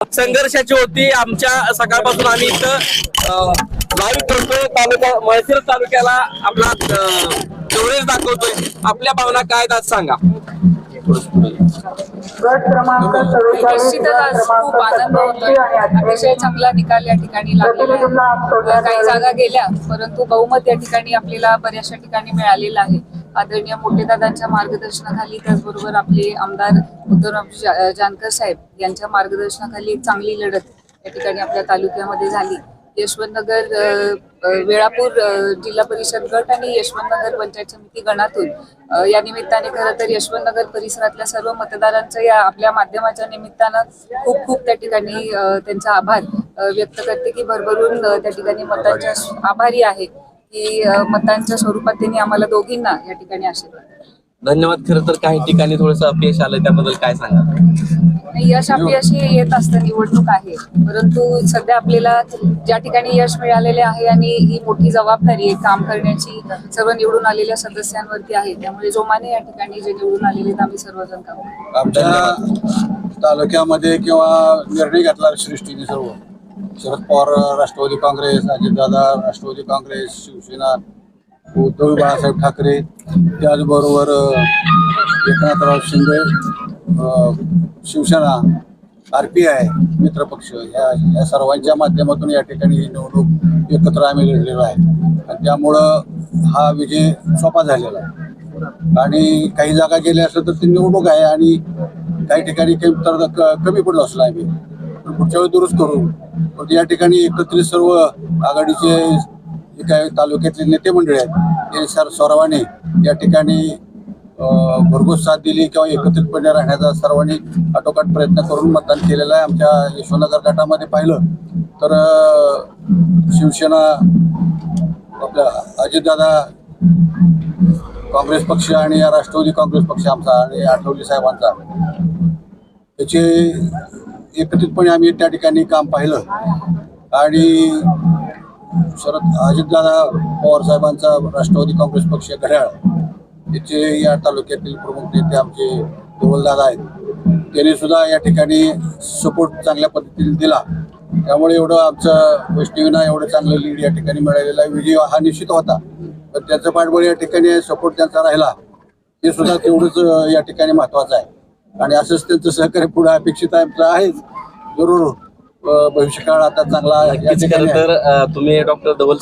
संघर्षाची होती. आमच्या सकाळपासून आम्ही इथं लाईव्ह करतोय. तालुका माळशिरस तालुक्याला आपला कव्हरेज दाखवतोय. आपल्या भावना काय आहेत आज सांगा. निश्चितच आज खूप आनंद होतोय. अतिशय चांगला निकाल या ठिकाणी लागलेला आहे. काही जागा गेल्या, परंतु बहुमत या ठिकाणी आपल्याला बऱ्याचशा ठिकाणी मिळालेलं आहे. आदरणीय मोठेदादांच्या मार्गदर्शनाखाली, त्याचबरोबर आपले आमदार उद्धवराव जानकर साहेब यांच्या मार्गदर्शनाखाली एक चांगली लढत या ठिकाणी आपल्या तालुक्यामध्ये झाली. यशवंतनगर वेळापूर जिल्हा परिषद गट आणि यशवंतनगर पंचायत समिती गणातून या निमित्ताने खरं तर यशवंतनगर परिसरातल्या सर्व मतदारांचं या आपल्या माध्यमाच्या निमित्तानं खूप खूप त्या ठिकाणी त्यांचा आभार व्यक्त करते की भरभरून त्या ठिकाणी मतांच्या आभारी आहे की मतांच्या स्वरूपात त्यांनी आम्हाला दोघींना या ठिकाणी आशीर्वाद. धन्यवाद. खरं तर काही ठिकाणी थोडंसं अपयश आलं, त्याबद्दल काय सांगा. यश अपयशी येत असतं, निवडणूक आहे. परंतु सध्या आपल्याला ज्या ठिकाणी यश मिळालेले आहे आणि ही मोठी जबाबदारी आहे काम करण्याची सर्व निवडून आलेल्या सदस्यांवरती आहे. त्यामुळे जोमाने या ठिकाणी जे निवडून आलेले आम्ही सर्वजण काम करू. आमच्या तालुक्यामध्ये किंवा निर्णय घेतला सृष्टीने सर्व शरद पवार राष्ट्रवादी काँग्रेस, अजितदादा राष्ट्रवादी काँग्रेस, शिवसेना, उद्धव बाळासाहेब ठाकरे, त्याचबरोबर एकनाथराव शिंदे, शिवसेना, RPI मित्रपक्ष या सर्वांच्या माध्यमातून या ठिकाणी ही निवडणूक एकत्र आम्ही लढलेलो आहे आणि त्यामुळं हा विजय सोपा झालेला आहे. आणि काही जागा गेल्या असल्या तर ती निवडणूक आहे आणि काही ठिकाणी कमी पडलो असलं आम्ही, पण पुढच्या वेळी दुरुस्त करू. पण या ठिकाणी एकत्रित सर्व आघाडीचे जे काही तालुक्यातले नेते मंडळी आहेत ते सर्वांनी या ठिकाणी भरघोस साथ दिली किंवा एकत्रितपणे राहण्याचा सर्वांनी आटोकाट प्रयत्न करून मतदान केलेलं आहे. आमच्या यशवंतनगर गटामध्ये पाहिलं तर शिवसेना, आपल्या अजितदादा काँग्रेस पक्ष आणि राष्ट्रवादी काँग्रेस पक्ष आमचा आणि आठवले साहेबांचा याचे एकत्रितपणे आम्ही त्या ठिकाणी काम पाहिलं. आणि अजितदादा पवार साहेबांचा राष्ट्रवादी काँग्रेस पक्ष घड्याळ याचे या तालुक्यातील प्रमुख नेते आमचे धवलदादा आहेत, त्यांनी सुद्धा या ठिकाणी सपोर्ट चांगल्या पद्धतीने दिला. त्यामुळे एवढं आमचं वैष्णवींना एवढं चांगलं लीड या ठिकाणी मिळालेला विजय हा निश्चित होता. पण त्याचं पाठबळ या ठिकाणी सपोर्ट त्यांचा राहिला हे सुद्धा तेवढंच या ठिकाणी महत्त्वाचं आहे. आणि असंच त्यांचं सहकार्य पुढे अपेक्षित आहे जरूर भविष्यकाळ आता चांगला. खरं तर तुम्ही डॉक्टर धवल